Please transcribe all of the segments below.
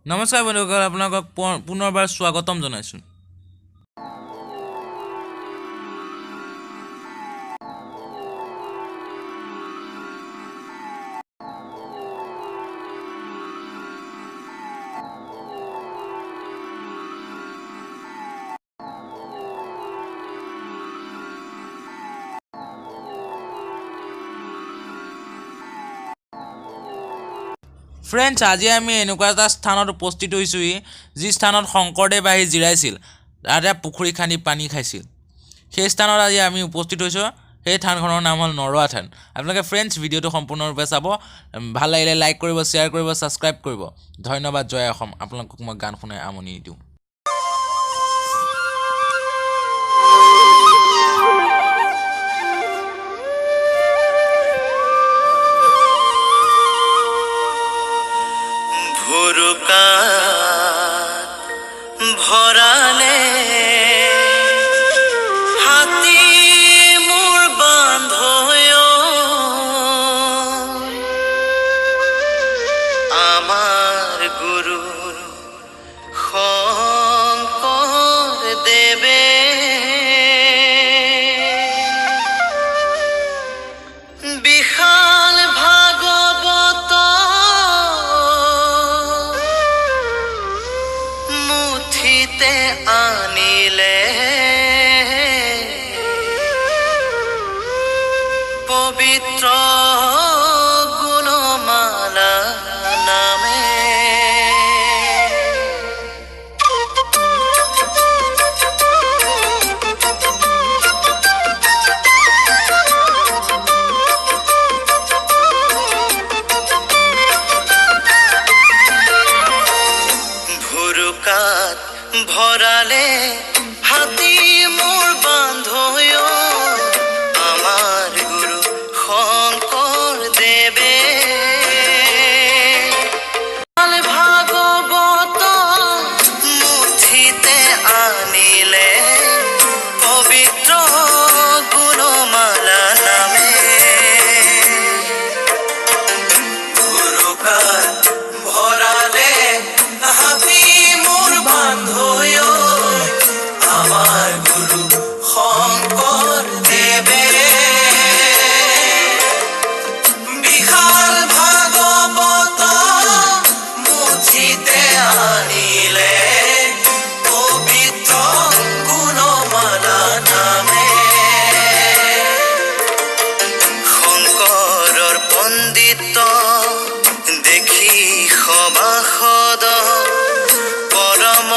নমস্কাৰ বন্ধুসকল, আপোনালোকক পুনৰবাৰ স্বাগতম জনাইছোঁ। ফ্ৰেণ্ডছ, আজি আমি এনেকুৱা এটা স্থানত উপস্থিত হৈছোঁহি যি স্থানত শংকৰদেৱ আহি জিৰাইছিল, তাতে পুখুৰী খান্দি পানী খাইছিল। সেই স্থানত আজি আমি উপস্থিত হৈছোঁ। সেই থানখনৰ নাম হ'ল নৰোৱা থান। আপোনালোকে ফ্ৰেণ্ডছ ভিডিঅ'টো সম্পূৰ্ণৰূপে চাব। ভাল লাগিলে লাইক কৰিব, শ্বেয়াৰ কৰিব, ছাবস্ক্ৰাইব কৰিব। ধন্যবাদ। জয় অসম। আপোনালোকক মই গান শুনাই আমনি দিওঁ। ভৰালে হাতী মোৰ বান্ধয় আমাৰ গুৰু শংকৰ দেৱে বিশাল ভাগৱত মুঠিতে আনিলে পবিত্ৰ গুণমালা নামে। ভুৰুকাত ভৰালে হাতী মোৰ বান্ধয় আমাৰ গুৰু শংকৰ দেৱে ভাগৱত মুঠিতে আনিলে পবিত্ৰ গুণমালা নামে। ভুৰুকাত ভৰালে হাতী মোৰ বান্ধয় আমাৰ গুৰু শংকৰ দেৱে বিশাল ভাগৱত মুঠিতে আনিলে পবিত্ৰ গুণমালা নামে। শংকৰৰ পণ্ডিত দেখি সভাসদ পৰম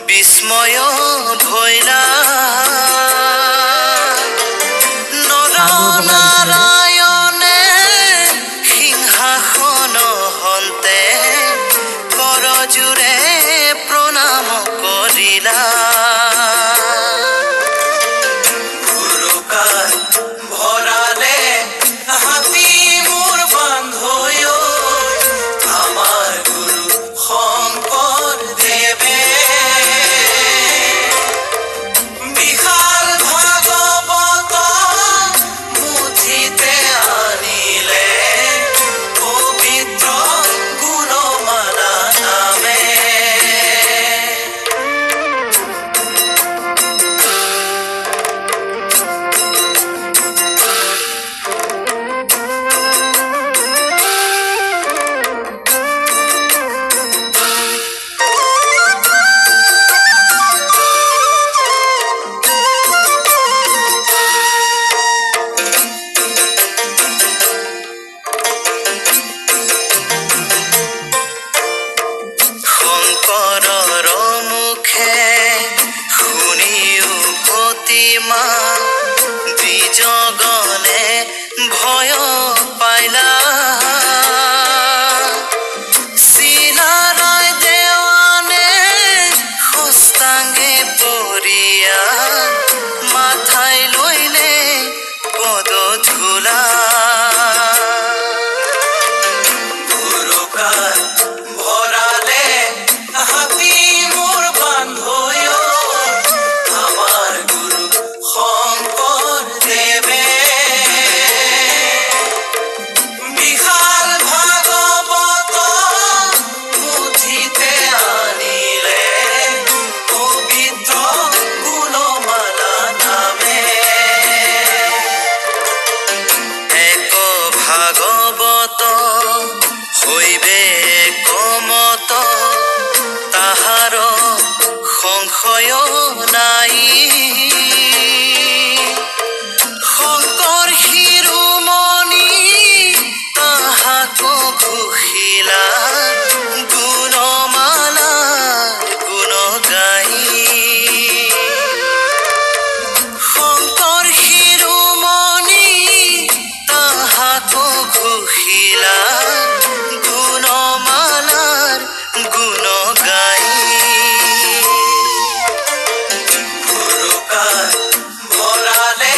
বিস্ময় ভৈলা নৰনাৰায়ণে সিংহাসন হন্তে কৰজোৰে প্ৰণাম কৰিলা। ভুৰুকাত ভৰালে হাতী মোৰ বান্ধয় আমাৰ গুৰু শংকৰ দেৱে বিশাল ভাগৱত মুঠিতে আনিলে পবিত্ৰ গুণমালা নামে। শংকৰৰ মুখে শুনি উভতি মা দ্বিজগণে ভয় পাইলা। চিলাৰায় দেৱানে হস্তাংগে পৰিয়া মাথাই লৈলে পদ ধূলা। ভুৰুকাত ভৰালে হাতী মোৰ বান্ধয় আমাৰ গুৰু শংকৰ দেৱে বিশাল ভাগৱত মুঠিতে ক্ষয় নাই শংকৰ শিৰোমণি তাহাকো ঘোষিলা গুণমালা গুণ গাই শংকৰ শিৰোমণি তাহাকো ঘোষিলা গুণমালাৰ গুণ গাই ভৰালে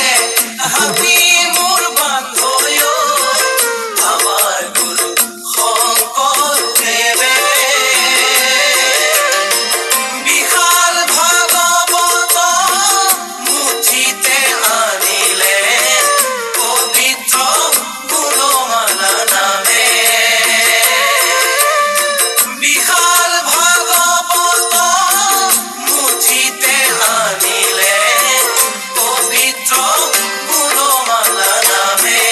হাবি মোৰ বান্ধৈ আমাৰ গুৰু শংকৰদেৱে বিশাল ভাগৱত মুঠিতে আনিলে পবিত্ৰ গুণমালা নামে বিশাল ভাগৱত মুঠিতে আনিলে পবিত্ৰ গুণমালা নামে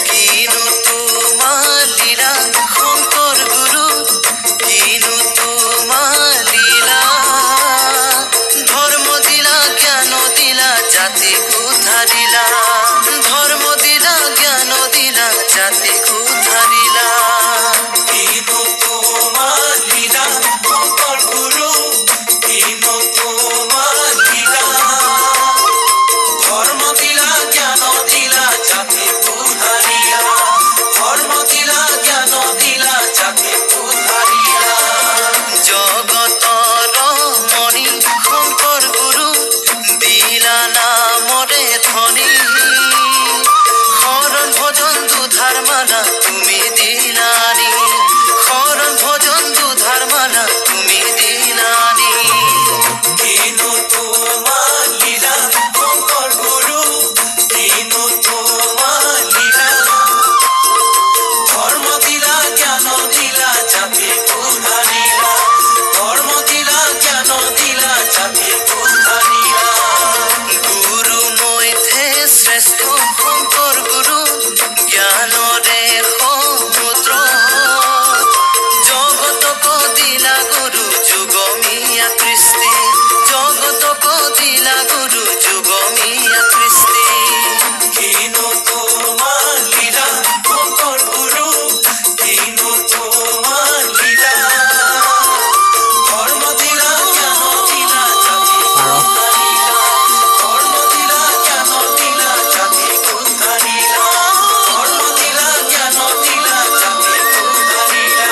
কিনো তোমাৰ লীলা শংকৰ গুৰু কিনো তোমাৰ লীলা ধৰ্ম দিলা জ্ঞান দিলা জাতিক উদ্ধাৰিলা ধৰ্ম দিলা জ্ঞান দিলা জাতিক উদ্ধাৰিলা কিনো তোমাৰ লীলা শংকৰ গুৰু কিনো তোমাৰ লীলা ধৰ্ম দিলা জ্ঞান দিলা জাতিক উদ্ধাৰিলা ধৰ্ম দিলা জ্ঞান দিলা জাতিক উদ্ধাৰিলা জগতৰ মণি শংকৰ গুৰু দিলা নামৰে ধনী শৰণ ভজন দুধাৰ মালা তুমি দিলানি শৰণ ভজন দুধাৰ মালা তুমি দিলানি কিনো তোমাৰ লীলা শংকৰ গুৰু কিনো তোমাৰ লীলা ধৰ্ম দিলা জ্ঞান দিলা জাতিক উদ্ধাৰিলা ধৰ্ম দিলা জ্ঞান দিলা জাতিক উদ্ধাৰিলা গুৰু মধ্যে শ্ৰেষ্ঠ শংকৰ গুৰু জ্ঞানৰে সমুদ্ৰ জগতক দিলা গুৰু যুগমীয়া কৃষ্টি জগতক দিলা গুৰু যুগমীয়া কৃষ্টি কিনো তোমাৰ লীলা শংকৰ গুৰু কিনো তোমাৰ লীলা ধৰ্ম দিলা জ্ঞান দিলা জাতিক উদ্ধাৰিলা ধৰ্ম দিলা জ্ঞান দিলা জাতিক উদ্ধাৰিলা ধৰ্ম দিলা জ্ঞান দিলা জাতিক উদ্ধাৰিলা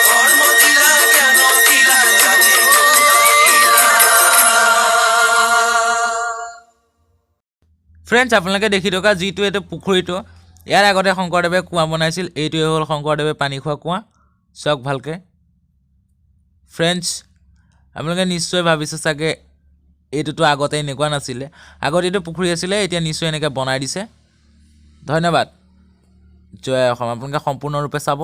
ধৰ্ম দিলা জ্ঞান দিলা জাতিক উদ্ধাৰিলা ফ্ৰেণ্ডছ আপোনালোকে দেখি থকা যিটো এইটো পুখুৰীটো ইয়াৰ আগতে শংকৰদেৱে কুঁৱা বনাইছিল এইটোৱে হ'ল শংকৰদেৱে পানী খোৱা কুঁৱা চাওক ভালকৈ ফ্ৰেণ্ডছ আপোনালোকে নিশ্চয় ভাবিছে চাগে এইটোতো আগতে এনেকুৱা নাছিলে আগতে এইটো পুখুৰী আছিলে এতিয়া নিশ্চয় এনেকৈ বনাই দিছে ধন্যবাদ জয় অসম আপোনালোকে সম্পূৰ্ণৰূপে চাব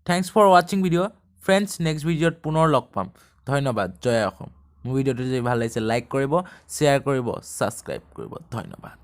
Thanks for watching video. Friends, next video পুনৰ লগ পাম ধন্যবাদ জয় অসম মোৰ ভিডিঅ'টো যদি ভাল লাগিছে লাইক কৰিব শ্বেয়াৰ কৰিব ছাবস্ক্ৰাইব কৰিব ধন্যবাদ